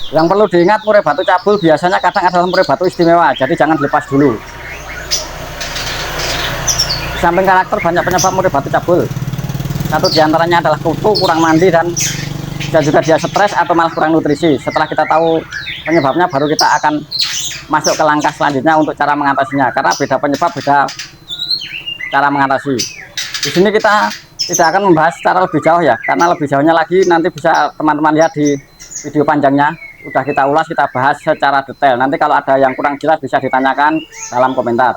Yang perlu diingat, murai batu cabul biasanya kadang adalah murai batu istimewa, jadi jangan dilepas dulu. Di samping karakter, banyak penyebab murai batu cabul. Satu diantaranya adalah kutu, kurang mandi, dan bisa juga dia stres atau malah kurang nutrisi. Setelah kita tahu penyebabnya, baru kita akan masuk ke langkah selanjutnya untuk cara mengatasinya. Karena beda penyebab, beda cara mengatasi. Di sini kita tidak akan membahas secara lebih jauh ya, karena lebih jauhnya lagi nanti bisa teman-teman lihat di video panjangnya. Udah kita ulas, kita bahas secara detail. Nanti kalau ada yang kurang jelas bisa ditanyakan dalam komentar.